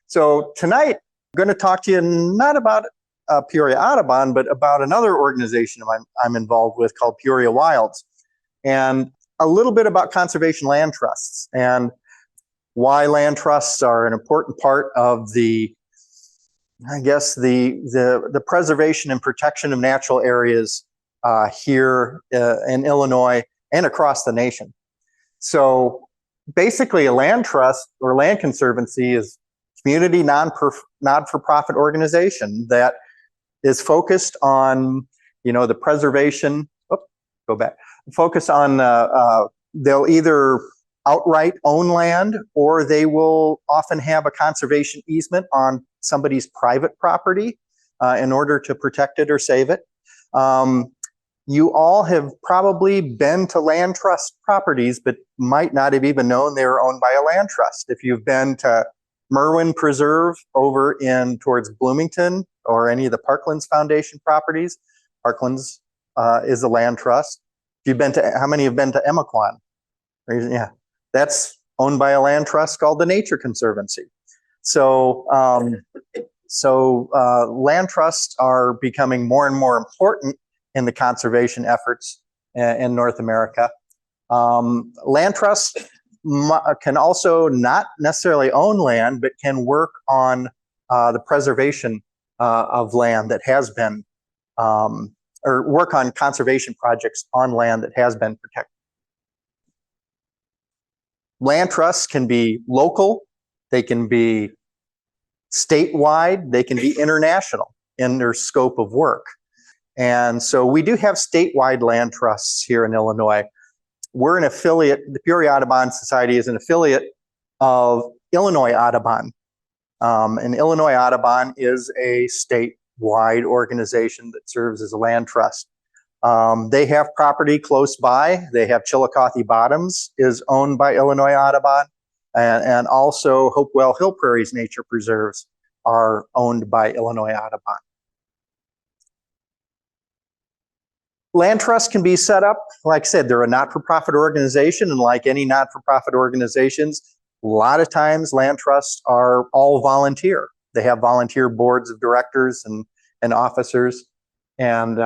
So tonight, I'm going to talk to you not about Peoria Audubon, but about another organization I'm involved with called Peoria Wilds, and a little bit about conservation land trusts and why land trusts are an important part of the preservation and protection of natural areas here in Illinois and across the nation. So basically, a land trust or land conservancy is a community not-for-profit organization that is focused on, the preservation. Focus on they'll either outright own land, or they will often have a conservation easement on somebody's private property in order to protect it or save it. You all have probably been to land trust properties, but might not have even known they were owned by a land trust. If you've been to Merwin Preserve over towards Bloomington, or any of the Parklands Foundation properties, Parklands is a land trust. If you've been to, how many have been to Emaquan? Yeah, that's owned by a land trust called the Nature Conservancy. So, land trusts are becoming more and more important in the conservation efforts in North America. Land trusts can also not necessarily own land, but can work on the preservation of land that has been, or work on conservation projects on land that has been protected. Land trusts can be local, they can be statewide, they can be international in their scope of work. And so we do have statewide land trusts here in Illinois. We're an affiliate, the Peoria Audubon Society is an affiliate of Illinois Audubon. And Illinois Audubon is a statewide organization that serves as a land trust. They have property close by. They have Chillicothe Bottoms is owned by Illinois Audubon, and also Hopewell Hill Prairies Nature Preserves are owned by Illinois Audubon. Land trusts can be set up, like I said, they're a not-for-profit organization, and like any not-for-profit organizations, a lot of times land trusts are all volunteer. They have volunteer boards of directors and officers, and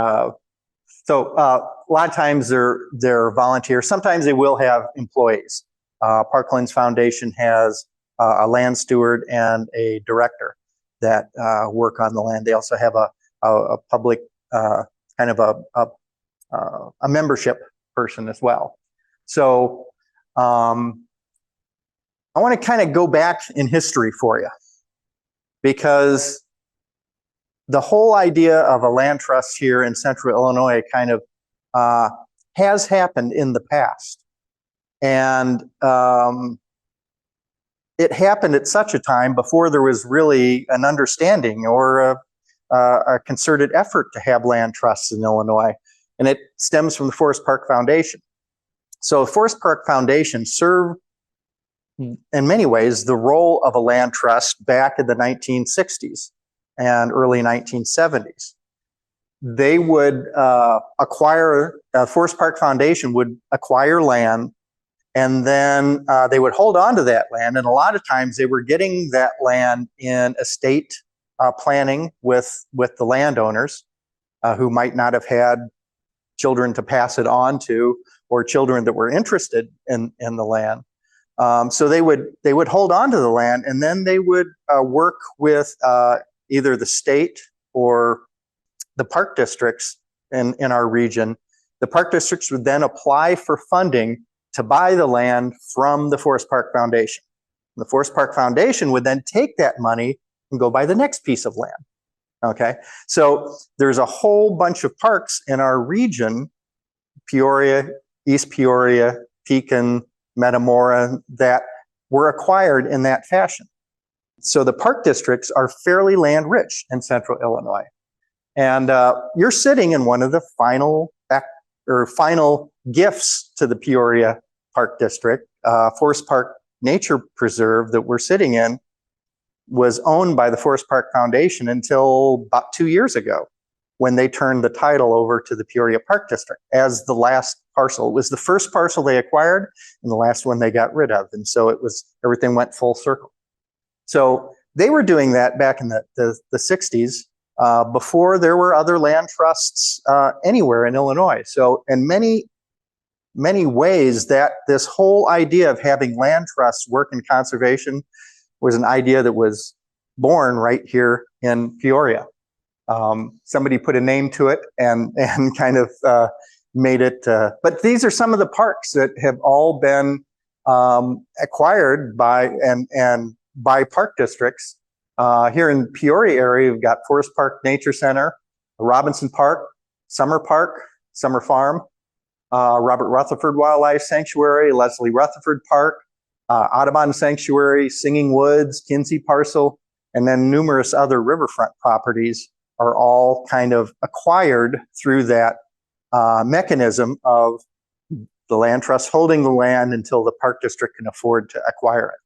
so a lot of times they're volunteer. Sometimes they will have employees. Parklands Foundation has a land steward and a director that work on the land. They also have a public kind of a membership person as well. So I want to kind of go back in history for you, because the whole idea of a land trust here in central Illinois kind of has happened in the past. And it happened at such a time before there was really an understanding or a concerted effort to have land trusts in Illinois. And it stems from the Forest Park Foundation. So the Forest Park Foundation served, in many ways, the role of a land trust back in the 1960s and early 1970s. They would Forest Park Foundation would acquire land, and then they would hold on to that land. And a lot of times they were getting that land in estate planning with the landowners who might not have had children to pass it on to, or children that were interested in the land. So they would hold on to the land, and then they would work with either the state or the park districts in our region. The park districts would then apply for funding to buy the land from the Forest Park Foundation. The Forest Park Foundation would then take that money and go buy the next piece of land. Okay, so there's a whole bunch of parks in our region, Peoria, East Peoria, Pekin, Metamora, that were acquired in that fashion. So the park districts are fairly land rich in central Illinois. And you're sitting in one of the final gifts to the Peoria Park District. Forest Park Nature Preserve that we're sitting in was owned by the Forest Park Foundation until about 2 years ago, when they turned the title over to the Peoria Park District as the last parcel. It was the first parcel they acquired and the last one they got rid of. And so everything went full circle. So they were doing that back in the 60s, before there were other land trusts anywhere in Illinois. So in many ways, that this whole idea of having land trusts work in conservation was an idea that was born right here in Peoria. Somebody put a name to it and kind of made it. But these are some of the parks that have all been acquired by by park districts. Here in Peoria area, we've got Forest Park Nature Center, Robinson Park, Summer Park, Summer Farm, Robert Rutherford Wildlife Sanctuary, Leslie Rutherford Park, Audubon Sanctuary, Singing Woods, Kinsey Parcel, and then numerous other riverfront properties are all kind of acquired through that mechanism of the land trust holding the land until the park district can afford to acquire it.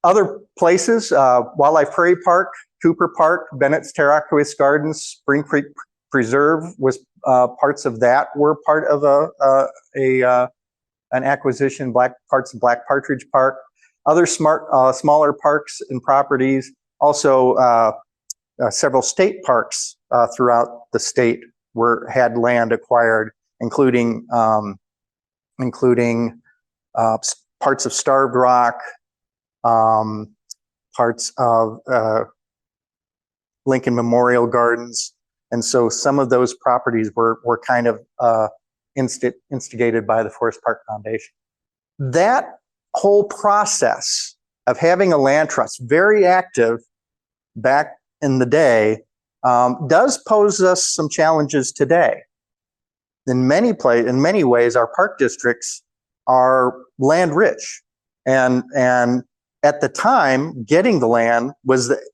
Other places, Wildlife Prairie Park, Cooper Park, Bennett's Terraquoise Gardens, Spring Creek Preserve was parts of that were part of an acquisition. Parts of Black Partridge Park, other smaller parks and properties, also several state parks throughout the state had land acquired, including parts of Starved Rock, parts of Lincoln Memorial Gardens. And so some of those properties were kind of instigated by the Forest Park Foundation. That whole process of having a land trust, very active back in the day, does pose us some challenges today. In many ways, our park districts are land rich, and at the time, getting the land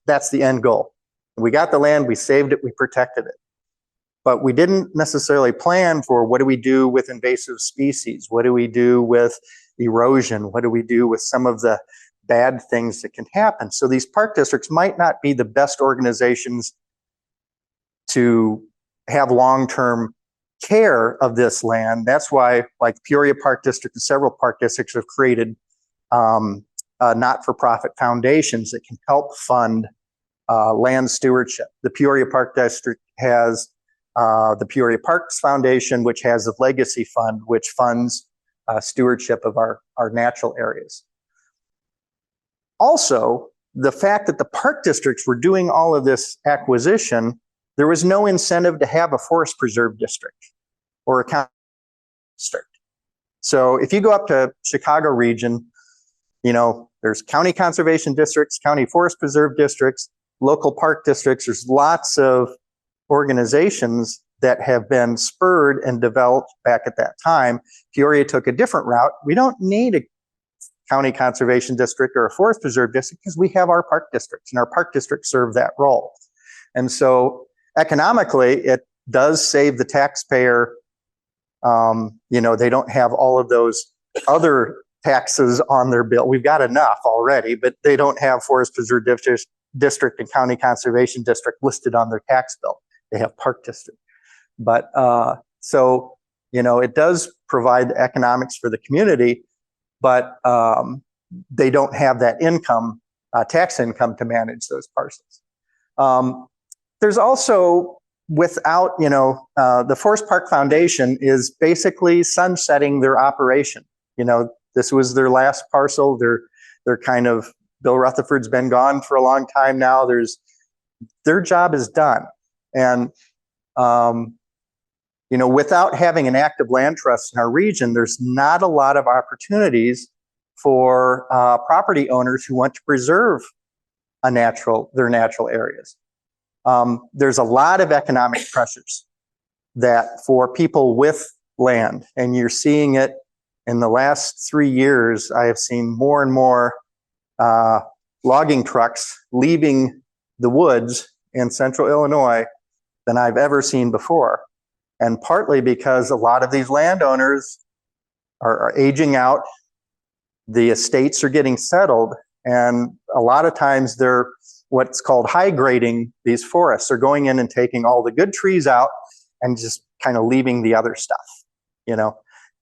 that's the end goal. We got the land, we saved it, we protected it. But we didn't necessarily plan for what do we do with invasive species? What do we do with erosion? What do we do with some of the bad things that can happen? So these park districts might not be the best organizations to have long-term care of this land. That's why, like Peoria Park District and several park districts have created not-for-profit foundations that can help fund land stewardship. The Peoria Park District has the Peoria Parks Foundation, which has a legacy fund, which funds stewardship of our natural areas. Also, the fact that the park districts were doing all of this acquisition, there was no incentive to have a forest preserve district or a county district. So if you go up to Chicago region, there's county conservation districts, county forest preserve districts, local park districts. There's lots of organizations that have been spurred and developed back at that time. Peoria took a different route. We don't need a county conservation district or a forest preserve district because we have our park districts, and our park districts serve that role. And so economically, it does save the taxpayer. They don't have all of those other taxes on their bill. We've got enough already, but they don't have forest preserve district and county conservation district listed on their tax bill. They have park district. But so it does provide the economics for the community, but they don't have that income, tax income, to manage those parcels. There's also, without, the Forest Park Foundation is basically sunsetting their operation. This was their last parcel. They're kind of, Bill Rutherford's been gone for a long time now. Their job is done. And, without having an active land trust in our region, there's not a lot of opportunities for property owners who want to preserve their natural areas. There's a lot of economic pressures for people with land, and you're seeing it in the last 3 years. I have seen more and more logging trucks leaving the woods in central Illinois than I've ever seen before. And partly because a lot of these landowners are aging out, the estates are getting settled, and a lot of times they're what's called high grading these forests. They're going in and taking all the good trees out and just kind of leaving the other stuff,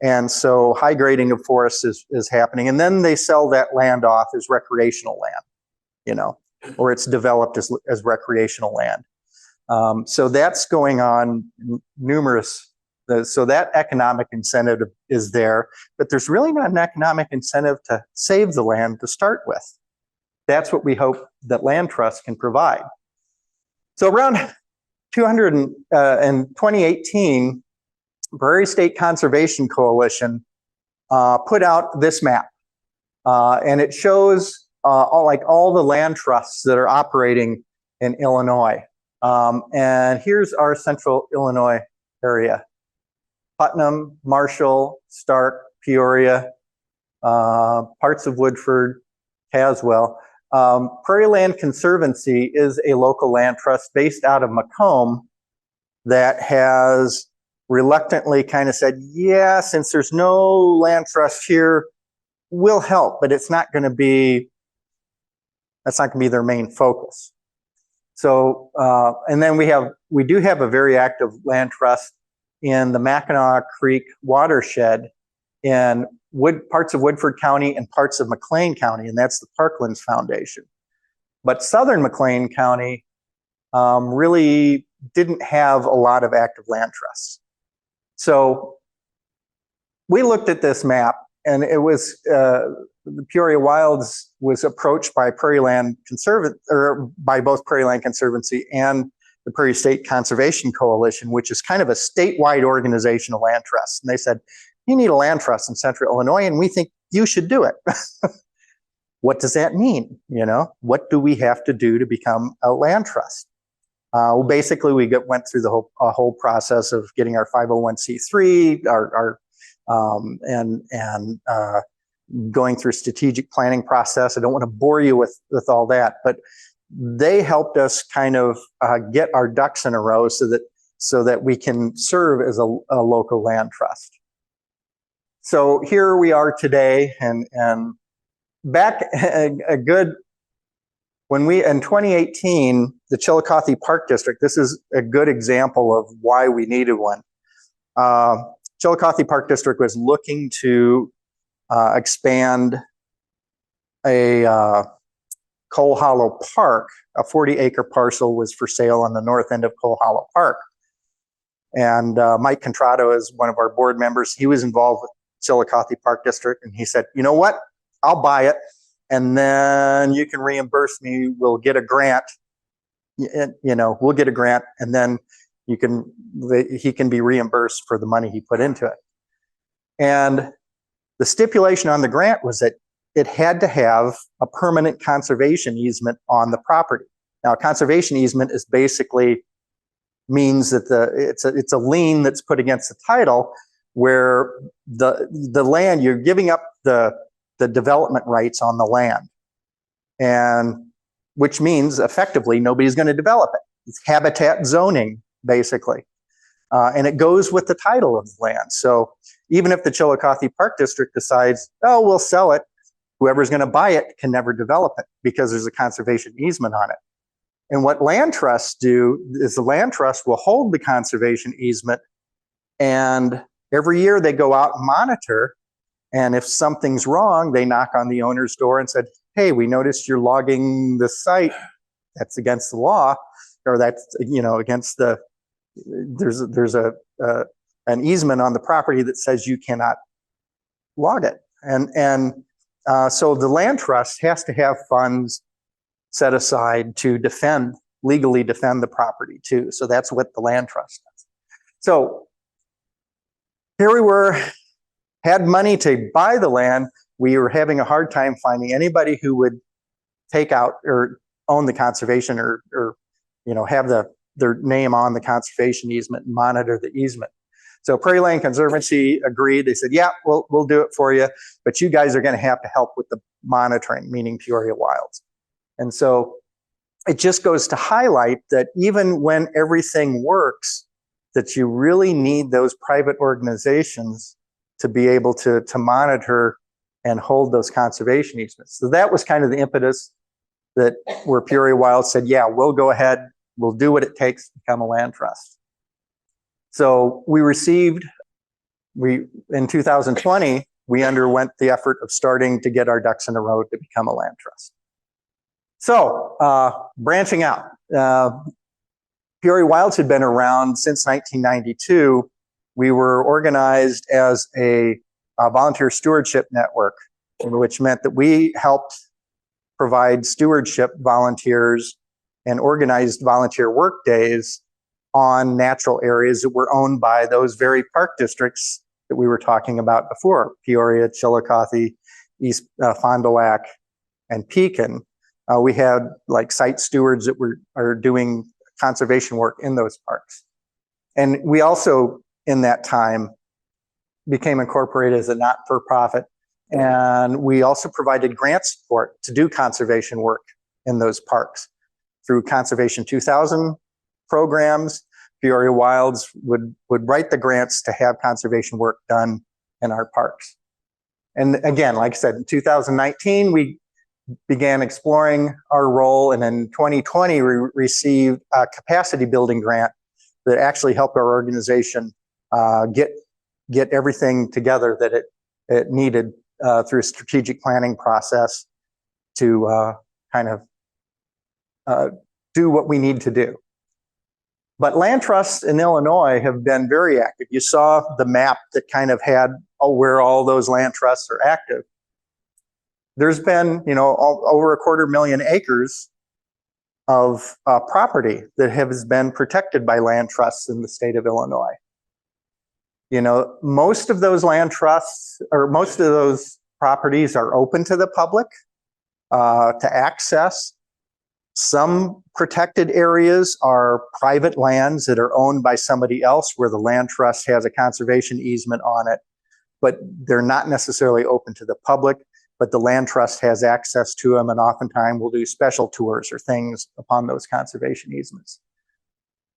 And so high grading of forests is happening. And then they sell that land off as recreational land. or it's developed as recreational land. So that's going on so that economic incentive is there, but there's really not an economic incentive to save the land to start with. That's what we hope that land trusts can provide. So around 2018, Prairie State Conservation Coalition put out this map, and it shows all the land trusts that are operating in Illinois. And here's our central Illinois area: Putnam, Marshall, Stark, Peoria, parts of Woodford, Caswell. Prairie Land Conservancy is a local land trust based out of Macomb that has reluctantly kind of said, yeah, since there's no land trust here, we'll help, but that's not going to be their main focus. So, and then we do have a very active land trust in the Mackinac Creek watershed in parts of Woodford County and parts of McLean County, and that's the Parklands Foundation. But southern McLean County really didn't have a lot of active land trusts. So we looked at this map, and it was the Peoria Wilds was approached by by both Prairie Land Conservancy and the Prairie State Conservation Coalition, which is kind of a statewide organization of land trusts. And they said, you need a land trust in central Illinois, and we think you should do it. What does that mean? What do we have to do to become a land trust? Well, basically, we went through the whole process of getting our 501c3, and going through strategic planning process. I don't want to bore you with all that, but they helped us kind of get our ducks in a row so that we can serve as a local land trust. So here we are today, and back in 2018, the Chillicothe Park District, this is a good example of why we needed one. Chillicothe Park District was looking to expand a Coal Hollow Park. A 40-acre parcel was for sale on the north end of Coal Hollow Park. And Mike Contrado is one of our board members. He was involved with Chillicothe Park District, and he said, you know what, I'll buy it, and then you can reimburse me. We'll get a grant, we'll get a grant, and then he can be reimbursed for the money he put into it. And the stipulation on the grant was that it had to have a permanent conservation easement on the property. Now, a conservation easement is basically means that it's a lien that's put against the title, where the land, you're giving up the development rights on the land, and which means effectively nobody's going to develop it. It's habitat zoning, basically. And it goes with the title of the land. So even if the Chillicothe Park District decides, oh, we'll sell it, whoever's going to buy it can never develop it because there's a conservation easement on it. And what land trusts do is the land trust will hold the conservation easement, and every year they go out and monitor. And if something's wrong, they knock on the owner's door and said, hey, we noticed you're logging the site. That's against the law, or that's, against the, there's an easement on the property that says you cannot log it. And so the land trust has to have funds set aside to legally defend the property too. So that's what the land trust does. So here we were, had money to buy the land. We were having a hard time finding anybody who would take out or own the conservation or have their name on the conservation easement and monitor the easement. So Prairie Land Conservancy agreed. They said, yeah, we'll do it for you, but you guys are going to have to help with the monitoring, meaning Peoria Wilds. And so it just goes to highlight that even when everything works, that you really need those private organizations to be able to monitor and hold those conservation easements. So that was kind of the impetus that where Peoria Wilds said, yeah, we'll go ahead, we'll do what it takes to become a land trust. So in 2020, we underwent the effort of starting to get our ducks in a row to become a land trust. So, branching out. Peoria Wilds had been around since 1992. We were organized as a volunteer stewardship network, which meant that we helped provide stewardship volunteers and organized volunteer work days on natural areas that were owned by those very park districts that we were talking about before: Peoria, Chillicothe, East Fond du Lac, and Pekin. We had like site stewards that are doing conservation work in those parks. And we also, in that time, became incorporated as a not-for-profit, and we also provided grant support to do conservation work in those parks. Through Conservation 2000 programs, Peoria Wilds would write the grants to have conservation work done in our parks. And again, like I said, in 2019, we began exploring our role, and in 2020, we received a capacity building grant that actually helped our organization get everything together that it needed through a strategic planning process to kind of do what we need to do. But land trusts in Illinois have been very active. You saw the map that kind of had where all those land trusts are active. There's been, over 250,000 acres of property that has been protected by land trusts in the state of Illinois. Most of those land trusts, or most of those properties, are open to the public to access. Some protected areas are private lands that are owned by somebody else, where the land trust has a conservation easement on it, but they're not necessarily open to the public. But the land trust has access to them, and oftentimes will do special tours or things upon those conservation easements.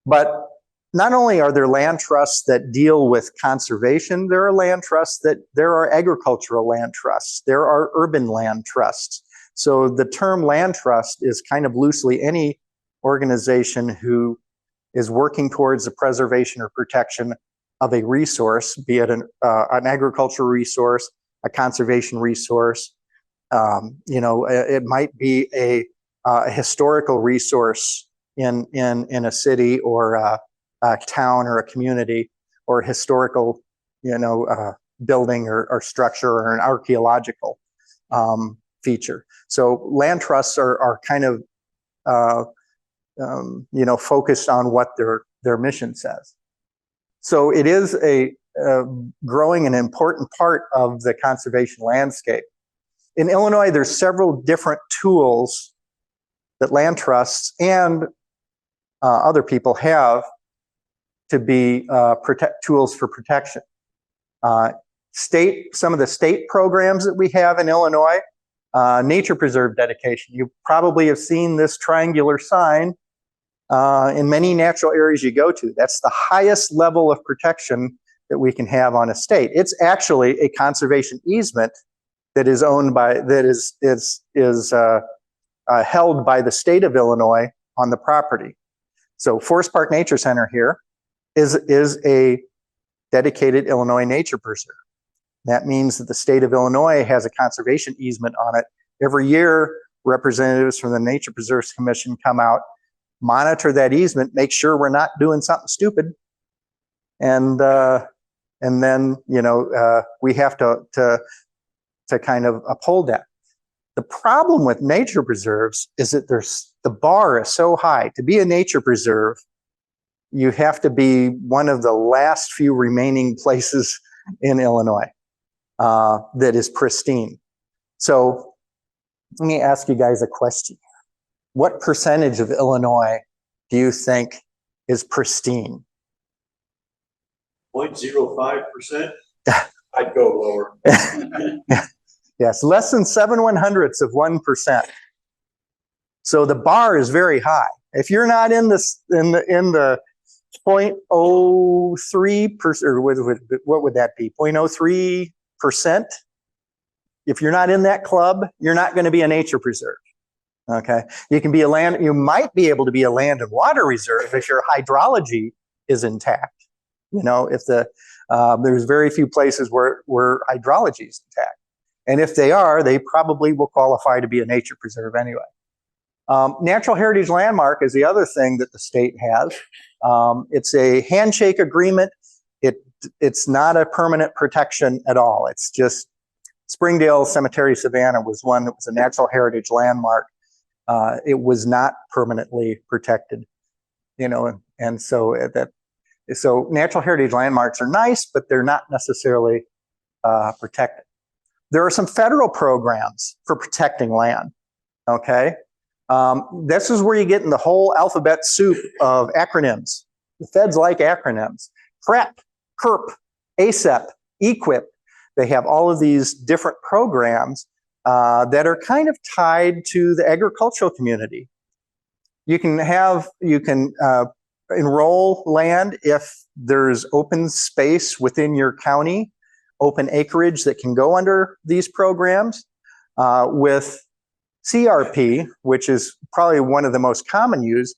But not only are there land trusts that deal with conservation, there are agricultural land trusts, there are urban land trusts. So the term land trust is kind of loosely any organization who is working towards the preservation or protection of a resource, be it an agricultural resource, a conservation resource. It might be a historical resource in a city or a town or a community, or a historical, building or structure, or an archaeological feature. So land trusts are kind of, focused on what their mission says. So it is a growing and important part of the conservation landscape. In Illinois, there's several different tools that land trusts and other people have to be tools for protection. Some of the state programs that we have in Illinois, nature preserve dedication. You probably have seen this triangular sign in many natural areas you go to. That's the highest level of protection that we can have on a state. It's actually a conservation easement that is owned by, held by the state of Illinois on the property. So Forest Park Nature Center here is a dedicated Illinois nature preserve. That means that the state of Illinois has a conservation easement on it. Every year, representatives from the Nature Preserves Commission come out, monitor that easement, make sure we're not doing something stupid, and then we have to kind of uphold that. The problem with nature preserves is that the bar is so high. To be a nature preserve, you have to be one of the last few remaining places in Illinois that is pristine. So let me ask you guys a question. What percentage of Illinois do you think is pristine? 0.05%? I'd go lower. Yes, less than 0.07%. So the bar is very high. If you're not in the 0.03%, or what would that be? 0.03%. If you're not in that club, you're not going to be a nature preserve. Okay, you might be able to be a land and water reserve if your hydrology is intact. If there's very few places where hydrology is intact. And if they are, they probably will qualify to be a nature preserve anyway. Natural heritage landmark is the other thing that the state has. It's a handshake agreement. It's not a permanent protection at all. It's just Springdale Cemetery Savannah was one that was a natural heritage landmark. It was not permanently protected, and so so natural heritage landmarks are nice, but they're not necessarily protected. There are some federal programs for protecting land. Okay, this is where you get in the whole alphabet soup of acronyms. The feds like acronyms. CREP, CERP, ACEP, EQIP. They have all of these different programs that are kind of tied to the agricultural community. You can enroll land if there's open space within your county, open acreage that can go under these programs. With CRP, which is probably one of the most common used,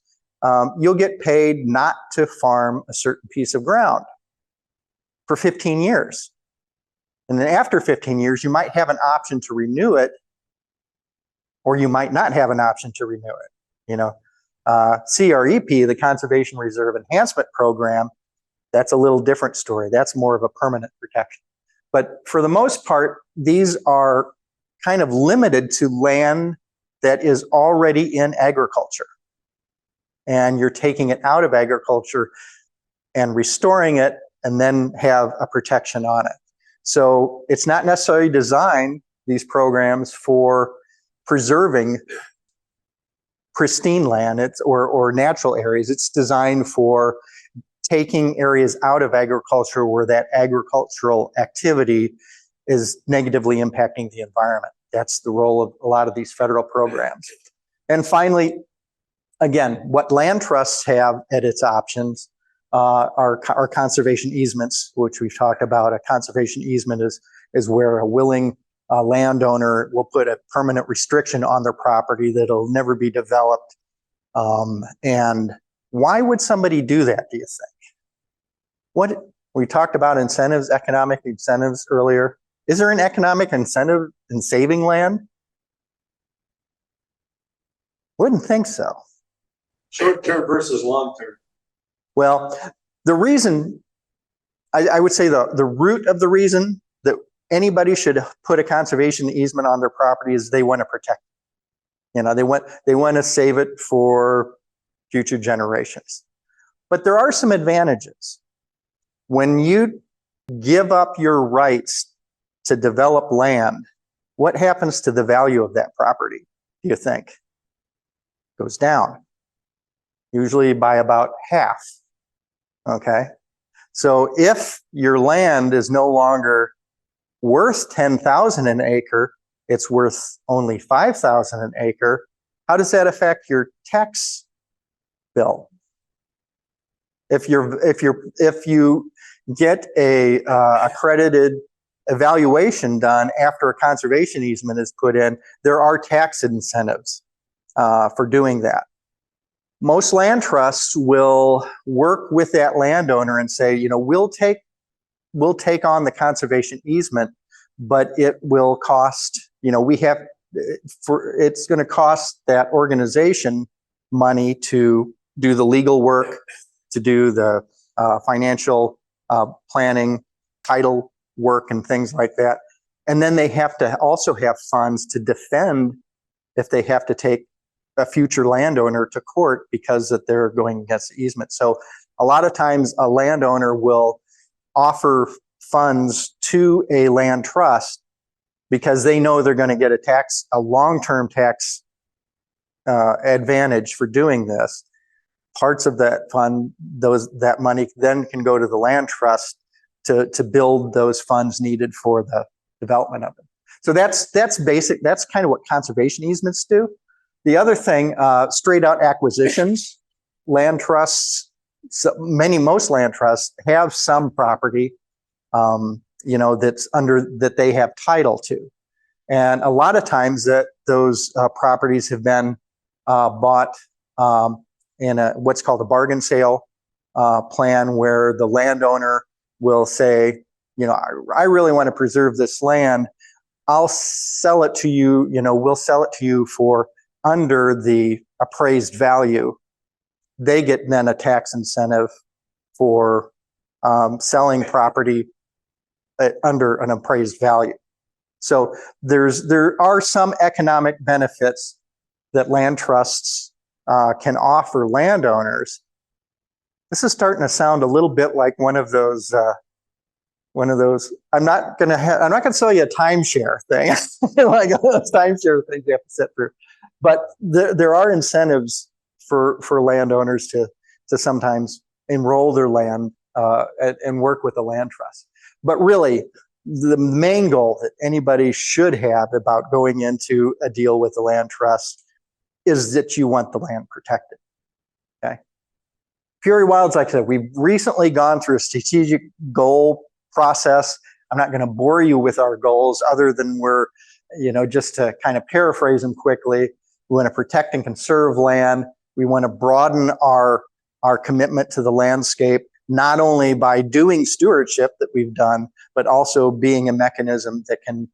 you'll get paid not to farm a certain piece of ground for 15 years. And then after 15 years, you might have an option to renew it, or you might not have an option to renew it. CREP, the Conservation Reserve Enhancement Program, that's a little different story. That's more of a permanent protection. But for the most part, these are kind of limited to land that is already in agriculture. And you're taking it out of agriculture and restoring it, and then have a protection on it. So it's not necessarily designed, these programs, for preserving pristine land or natural areas. It's designed for taking areas out of agriculture where that agricultural activity is negatively impacting the environment. That's the role of a lot of these federal programs. And finally, again, what land trusts have at its options are conservation easements, which we've talked about. A conservation easement is where a willing landowner will put a permanent restriction on their property that'll never be developed. And why would somebody do that, do you think? We talked about incentives, economic incentives earlier. Is there an economic incentive in saving land? Wouldn't think so. Short-term versus long-term. Well, the reason, I would say the root of the reason that anybody should put a conservation easement on their property is they want to protect it. They want to save it for future generations. But there are some advantages. When you give up your rights to develop land, what happens to the value of that property, do you think? It goes down, usually by about half. Okay, so if your land is no longer worth $10,000 an acre, it's worth only $5,000 an acre. How does that affect your tax bill? If you get a accredited evaluation done after a conservation easement is put in, there are tax incentives for doing that. Most land trusts will work with that landowner and say, we'll take on the conservation easement, but it will cost, it's going to cost that organization money to do the legal work, to do the financial planning, title work, and things like that. And then they have to also have funds to defend if they have to take a future landowner to court because that they're going against the easement. So a lot of times a landowner will offer funds to a land trust because they know they're going to get a long-term tax advantage for doing this. Parts of that fund, that money then can go to the land trust to build those funds needed for the development of it. So that's basic. That's kind of what conservation easements do. The other thing, straight out acquisitions, land trusts, most land trusts have some property, that they have title to. And a lot of times that those properties have been bought in what's called a bargain sale plan, where the landowner will say, I really want to preserve this land. I'll sell it to you, we'll sell it to you for under the appraised value, they get then a tax incentive for selling property under an appraised value. So there are some economic benefits that land trusts can offer landowners. This is starting to sound a little bit like one of those. I'm not going to sell you a timeshare thing, like those timeshare things you have to sit through. But there are incentives for landowners to sometimes enroll their land and work with a land trust. But really, the main goal that anybody should have about going into a deal with the land trust is that you want the land protected. Okay. Peoria Wilds, like I said, we've recently gone through a strategic goal process. I'm not going to bore you with our goals other than we're, just to kind of paraphrase them quickly. We want to protect and conserve land. We want to broaden our commitment to the landscape, not only by doing stewardship that we've done, but also being a mechanism that can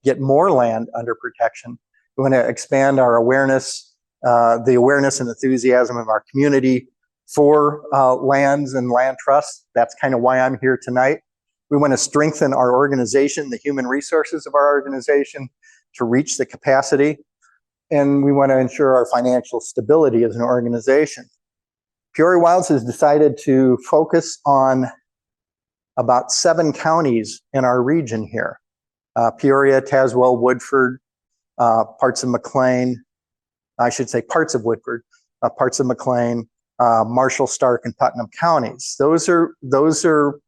get more land under protection. We want to expand our awareness, the awareness and enthusiasm of our community for lands and land trusts. That's kind of why I'm here tonight. We want to strengthen our organization, the human resources of our organization to reach the capacity. And we want to ensure our financial stability as an organization. Peoria Wilds has decided to focus on about 7 counties in our region here. Peoria, Tazewell, Woodford, parts of McLean, parts of Woodford, parts of McLean, Marshall, Stark, and Putnam counties. Those are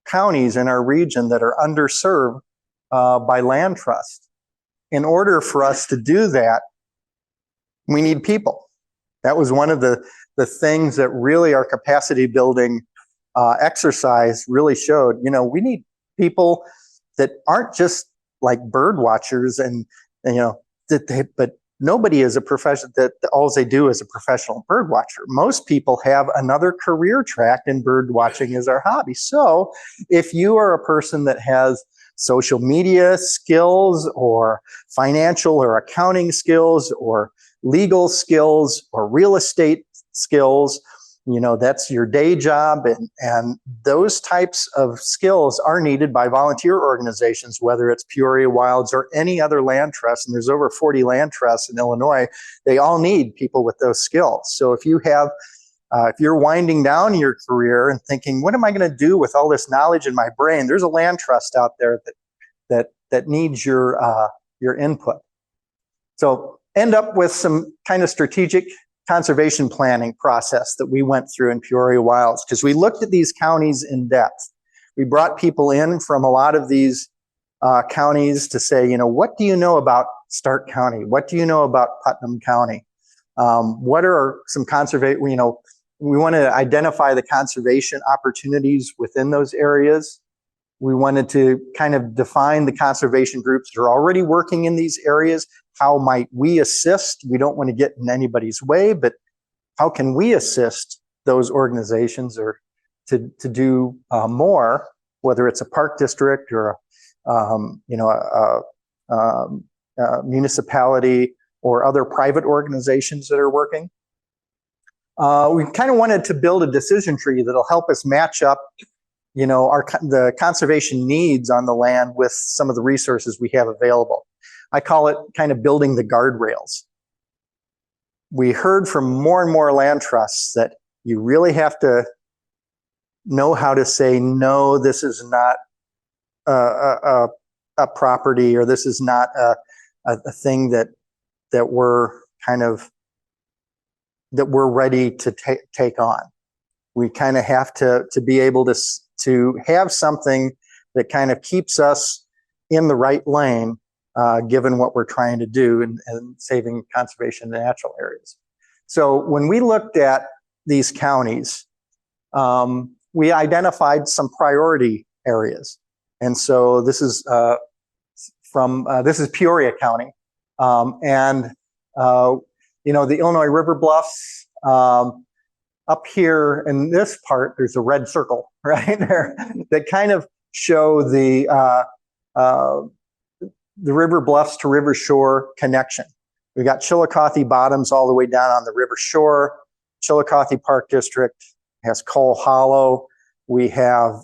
counties in our region that are underserved by land trust. In order for us to do that, we need people. That was one of the things that really our capacity building exercise really showed. We need people that aren't just like bird watchers but nobody is a profession that all they do is a professional bird watcher. Most people have another career track, and bird watching is our hobby. So if you are a person that has social media skills or financial or accounting skills or legal skills or real estate skills, that's your day job, and those types of skills are needed by volunteer organizations, whether it's Peoria Wilds or any other land trust. And there's over 40 land trusts in Illinois. They all need people with those skills. So if you have, if you're winding down your career and thinking, what am I going to do with all this knowledge in my brain? There's a land trust out there that needs your input. So end up with some kind of strategic conservation planning process that we went through in Peoria Wilds, because we looked at these counties in depth. We brought people in from a lot of these counties to say, what do you know about Stark County? What do you know about Putnam County? What are some conservation, we want to identify the conservation opportunities within those areas. We wanted to kind of define the conservation groups that are already working in these areas. How might we assist? We don't want to get in anybody's way, but how can we assist those organizations or to do more, whether it's a park district or a municipality or other private organizations that are working. We kind of wanted to build a decision tree that'll help us match up the conservation needs on the land with some of the resources we have available. I call it kind of building the guardrails. We heard from more and more land trusts that you really have to know how to say, no, this is not a property, or this is not a thing that we're ready to take on. We kind of have to be able to have something that kind of keeps us in the right lane, given what we're trying to do and saving conservation in natural areas. So when we looked at these counties, we identified some priority areas. And so this is this is Peoria County. The Illinois River Bluffs, up here in this part, there's a red circle right there that kind of show the river bluffs to river shore connection. We got Chillicothe Bottoms all the way down on the river shore. Chillicothe Park District has Coal Hollow. We have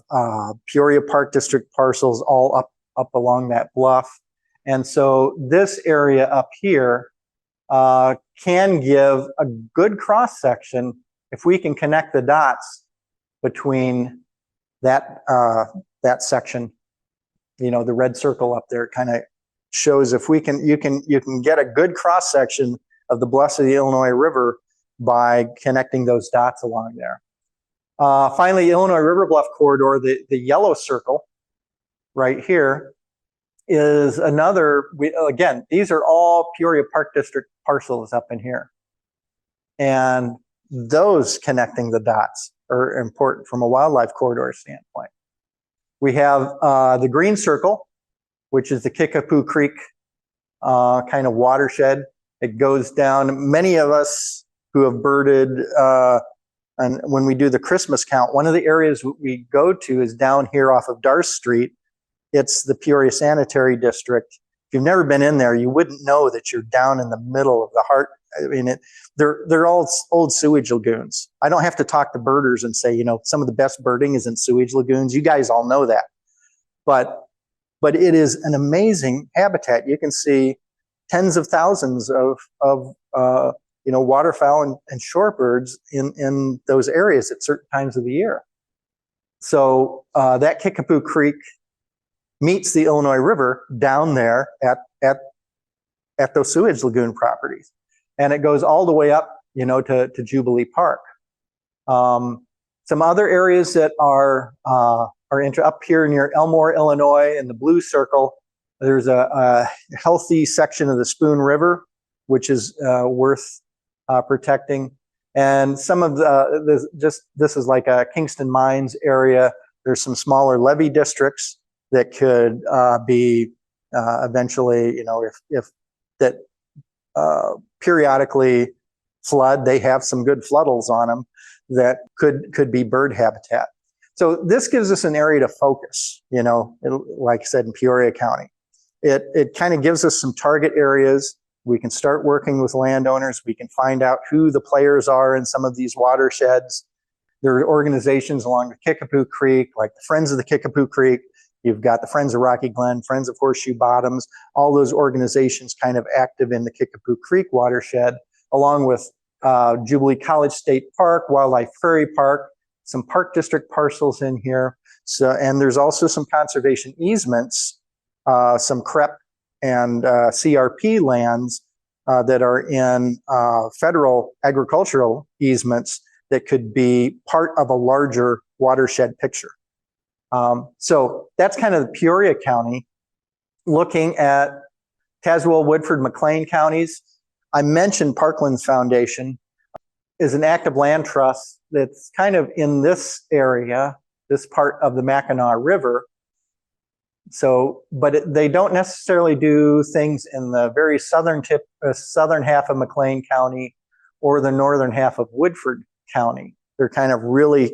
Peoria Park District parcels all up along that bluff. And so this area up here can give a good cross section if we can connect the dots between that that section. You know, the red circle up there kind of shows if we can, you can get a good cross section of the bluffs of the Illinois River by connecting those dots along there. Finally, Illinois River Bluff corridor, the yellow circle right here is another, again, these are all Peoria Park District parcels up in here. And those connecting the dots are important from a wildlife corridor standpoint. We have the green circle, which is the Kickapoo Creek kind of watershed. It goes down. Many of us who have birded, and when we do the Christmas count, one of the areas we go to is down here off of Darth Street. It's the Peoria Sanitary District. If you've never been in there, you wouldn't know that you're down in the middle of the heart. I mean, they're all old sewage lagoons. I don't have to talk to birders and say, you know, some of the best birding is in sewage lagoons. You guys all know that. But it is an amazing habitat. You can see tens of thousands of you know, waterfowl and shorebirds in those areas at certain times of the year. So that Kickapoo Creek meets the Illinois River down there at those sewage lagoon properties. And it goes all the way up, you know, to Jubilee Park. Some other areas that are up here near Elmore, Illinois, in the blue circle, there's a healthy section of the Spoon River, which is worth protecting. And some of this is like a Kingston Mines area. There's some smaller levee districts that could be eventually, you know, if that periodically flood, they have some good floodals on them that could be bird habitat. So this gives us an area to focus, you know, like I said, in Peoria County. It kind of gives us some target areas. We can start working with landowners. We can find out who the players are in some of these watersheds. There are organizations along the Kickapoo Creek, like the Friends of the Kickapoo Creek. You've got the Friends of Rocky Glen, Friends of Horseshoe Bottoms, all those organizations kind of active in the Kickapoo Creek watershed, along with Jubilee College State Park, Wildlife Prairie Park, some Park District parcels in here. So, and there's also some conservation easements, some CREP and CRP lands that are in federal agricultural easements that could be part of a larger watershed picture. So that's kind of the Peoria County. Looking at Tazewell, Woodford, McLean counties, I mentioned Parklands Foundation is an active land trust that's kind of in this area, this part of the Mackinac River. So, but they don't necessarily do things in the very southern half of McLean County or the northern half of Woodford County. They're kind of really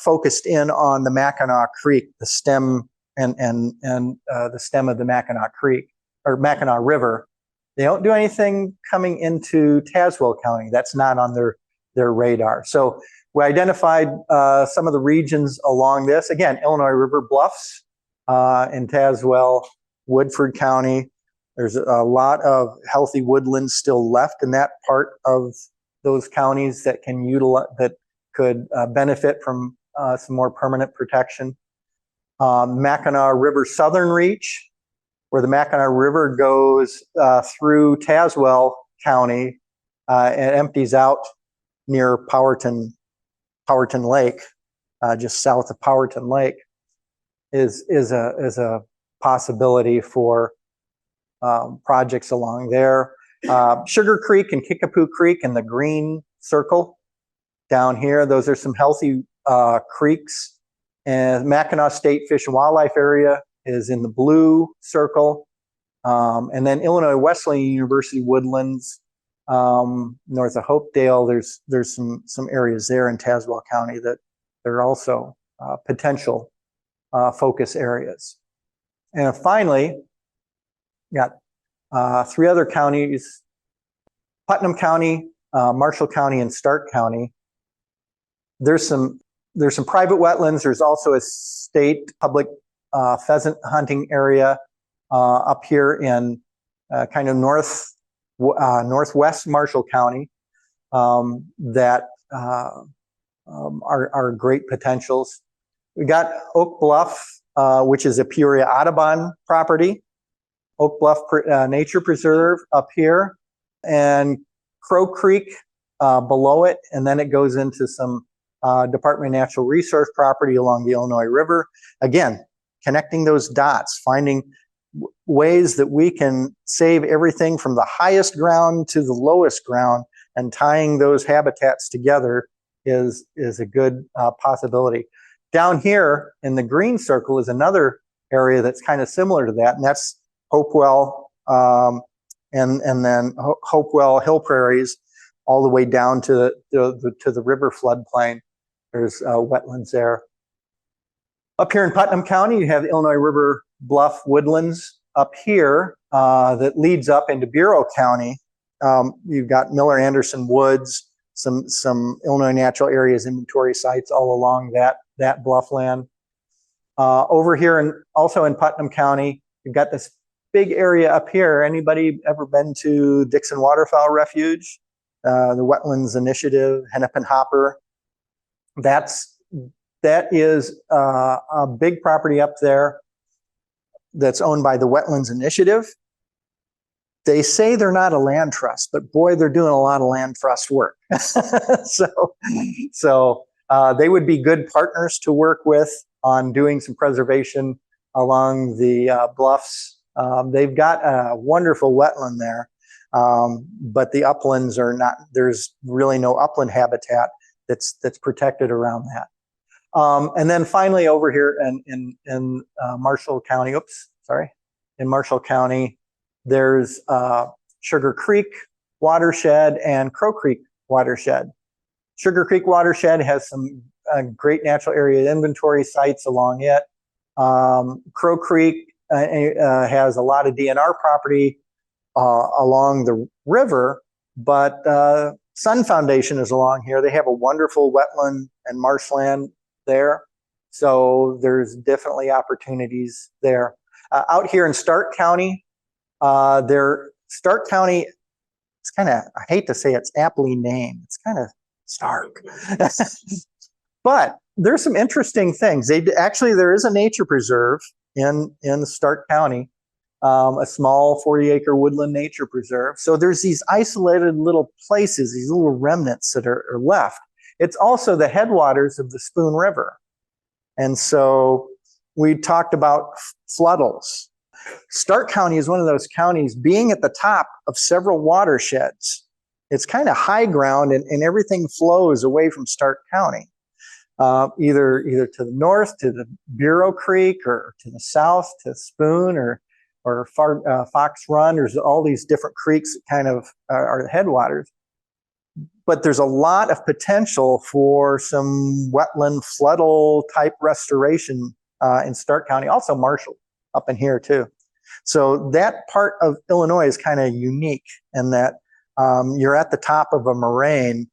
focused in on the Mackinac Creek, the stem and the stem of the Mackinac Creek or Mackinac River. They don't do anything coming into Tazewell County. That's not on their radar. So we identified some of the regions along this. Again, Illinois River Bluffs in Tazewell, Woodford County. There's a lot of healthy woodlands still left in that part of those counties that can utilize, that could benefit from some more permanent protection. Mackinac River Southern Reach, where the Mackinac River goes through Tazewell County and empties out near Powerton Lake, just south of Powerton Lake, is a possibility for projects along there. Sugar Creek and Kickapoo Creek in the green circle down here, those are some healthy creeks. And Mackinac State Fish and Wildlife Area is in the blue circle. And then Illinois Wesleyan University Woodlands, north of Hopedale, there's some areas there in Tazewell County that are also potential focus areas. And finally, got three other counties, Putnam County, Marshall County, and Stark County. There's some private wetlands. There's also a state public pheasant hunting area up here in kind of northwest Marshall County that are great potentials. We got Oak Bluff, which is a Peoria Audubon property, Oak Bluff Nature Preserve up here, and Crow Creek below it, and then it goes into some Department of Natural Resource property along the Illinois River. Again, connecting those dots, finding ways that we can save everything from the highest ground to the lowest ground, and tying those habitats together is a good possibility. Down here in the green circle is another area that's kind of similar to that, and that's Hopewell, and then Hopewell Hill Prairies, all the way down to the river floodplain. There's wetlands there. Up here in Putnam County, you have Illinois River Bluff Woodlands up here that leads up into Bureau County. You've got Miller Anderson Woods, some Illinois Natural Areas inventory sites all along that bluffland. Over here, and also in Putnam County, you've got this big area up here. Anybody ever been to Dixon Waterfowl Refuge? The Wetlands Initiative, Hennepin Hopper. That is a big property up there that's owned by the Wetlands Initiative. They say they're not a land trust, but boy, they're doing a lot of land trust work. So they would be good partners to work with on doing some preservation along the bluffs. They've got a wonderful wetland there, but the uplands are not, there's really no upland habitat that's protected around that. And then finally over here in Marshall County, in Marshall County, there's Sugar Creek Watershed and Crow Creek Watershed. Sugar Creek Watershed has some great natural area inventory sites along it. Crow Creek has a lot of DNR property along the river, but Sun Foundation is along here. They have a wonderful wetland and marshland there. So there's definitely opportunities there. Out here in Stark County, Stark County, it's kind of, I hate to say it's aptly named. It's kind of stark. But there's some interesting things. Actually, there is a nature preserve in Stark County, a small 40-acre woodland nature preserve. So there's these isolated little places, these little remnants that are left. It's also the headwaters of the Spoon River. And so we talked about floodals. Stark County is one of those counties, being at the top of several watersheds. It's kind of high ground, and everything flows away from Stark County, either to the north to the Bureau Creek, or to the south to Spoon, or Fox Run. There's all these different creeks that kind of are the headwaters. But there's a lot of potential for some wetland floodal type restoration in Stark County, also Marshall up in here too. So that part of Illinois is kind of unique in that you're at the top of a moraine,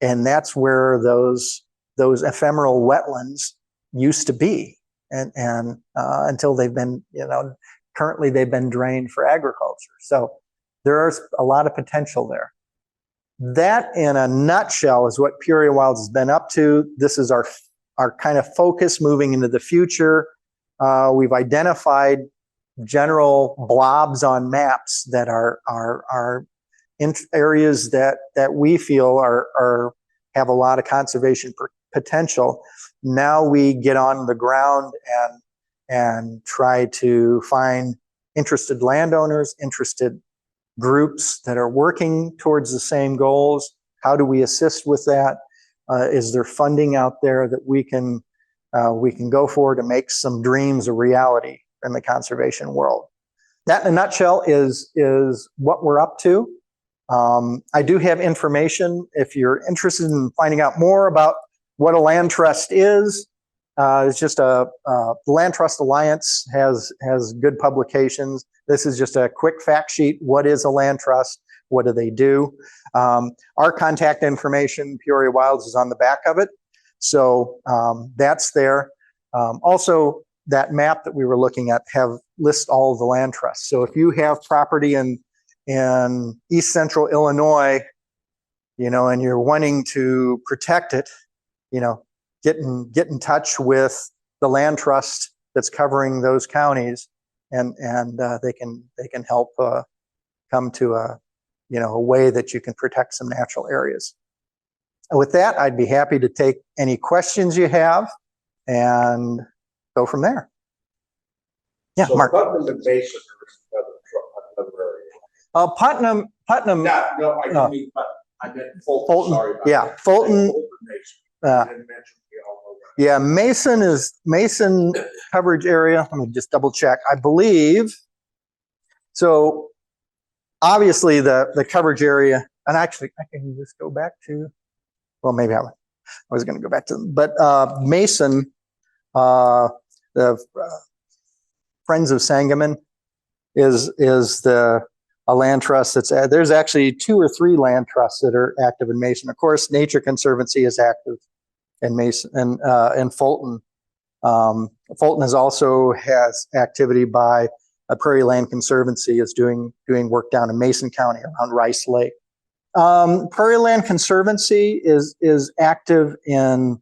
and that's where those ephemeral wetlands used to be, and until they've been, currently they've been drained for agriculture. So there's a lot of potential there. That, in a nutshell, is what Peoria Wilds has been up to. This is our kind of focus moving into the future. We've identified general blobs on maps that are in areas that we feel have a lot of conservation potential. Now we get on the ground and try to find interested landowners, interested groups that are working towards the same goals. How do we assist with that? Is there funding out there that we can go for to make some dreams a reality in the conservation world? That, in a nutshell, is what we're up to. I do have information if you're interested in finding out more about what a land trust is. It's just the Land Trust Alliance has good publications. This is just a quick fact sheet. What is a land trust? What do they do? Our contact information, Peoria Wilds, is on the back of it. So that's there. Also, that map that we were looking at lists all of the land trusts. So if you have property in East Central Illinois, and you're wanting to protect it, get in touch with the land trust that's covering those counties, and they can help come to a way that you can protect some natural areas. And with that, I'd be happy to take any questions you have and go from there. Yeah, So Mark. Putnam and Mason are another area. Putnam. No, I didn't mean Putnam. I meant Fulton. Fulton. Sorry about Yeah, that. Fulton. Fulton Mason. I didn't mention we all know that. Yeah, Mason coverage area. Let me just double check. I believe. So obviously the coverage area, and actually I can just go back to, well, maybe I was going to go back to, but Mason, the Friends of Sangamon is a land trust that's, there's actually 2 or 3 land trusts that are active in Mason. Of course, Nature Conservancy is active in Mason and Fulton. Fulton also has activity by Prairie Land Conservancy is doing work down in Mason County around Rice Lake. Prairie Land Conservancy is active in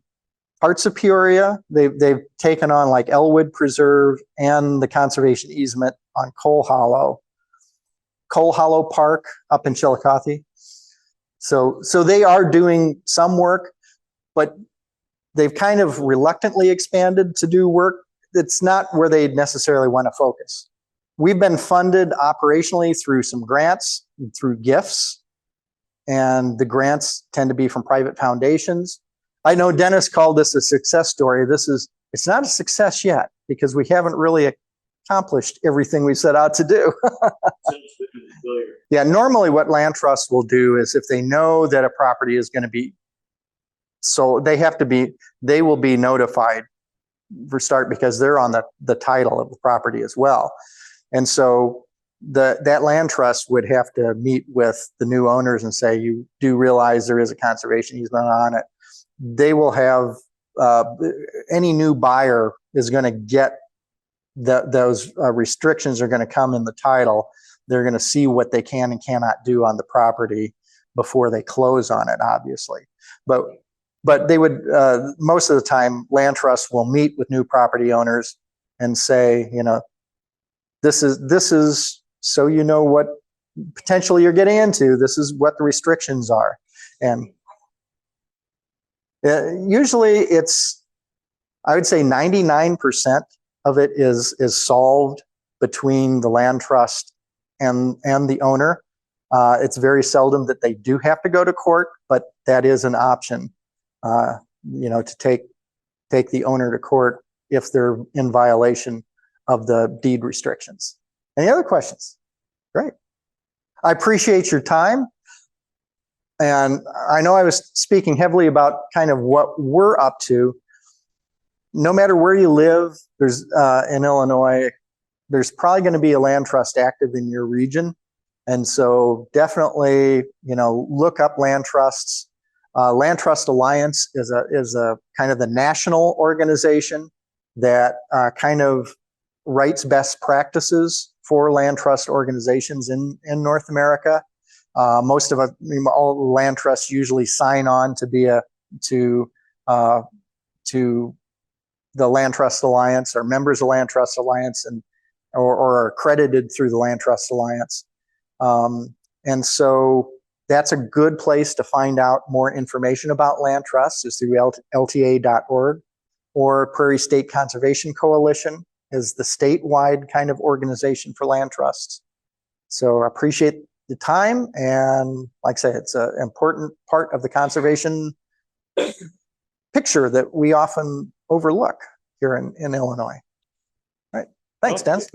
parts of Peoria. They've taken on like Elwood Preserve and the conservation easement on Coal Hollow Park up in Chillicothe. So they are doing some work, but they've kind of reluctantly expanded to do work that's not where they necessarily want to focus. We've been funded operationally through some grants, through gifts, and the grants tend to be from private foundations. I know Dennis called this a success story. It's not a success yet because we haven't really accomplished everything we set out to do. Yeah, normally what land trusts will do is if they know that a property is going to be sold, they will be notified for start because they're on the title of the property as well. And so that land trust would have to meet with the new owners and say, you do realize there is a conservation easement on it. They will have, any new buyer is going to get those restrictions are going to come in the title. They're going to see what they can and cannot do on the property before they close on it, obviously. But they would, most of the time, land trusts will meet with new property owners and say, this is so you know what potentially you're getting into. This is what the restrictions are. And usually I would say 99% of it is solved between the land trust and the owner. It's very seldom that they do have to go to court, but that is an option, to take the owner to court if they're in violation of the deed restrictions. Any other questions? Great. I appreciate your time. And I know I was speaking heavily about kind of what we're up to. No matter where you live, there's in Illinois, there's probably going to be a land trust active in your region. And so definitely, look up land trusts. Land Trust Alliance is a kind of the national organization that kind of writes best practices for land trust organizations in North America. Most of us, all land trusts usually sign on to be to the Land Trust Alliance or members of Land Trust Alliance or are accredited through the Land Trust Alliance. And so that's a good place to find out more information about land trusts is through LTA.org, or Prairie State Conservation Coalition is the statewide kind of organization for land trusts. So I appreciate the time. And like I say, it's an important part of the conservation picture that we often overlook here in Illinois. All right. Thanks, Dennis.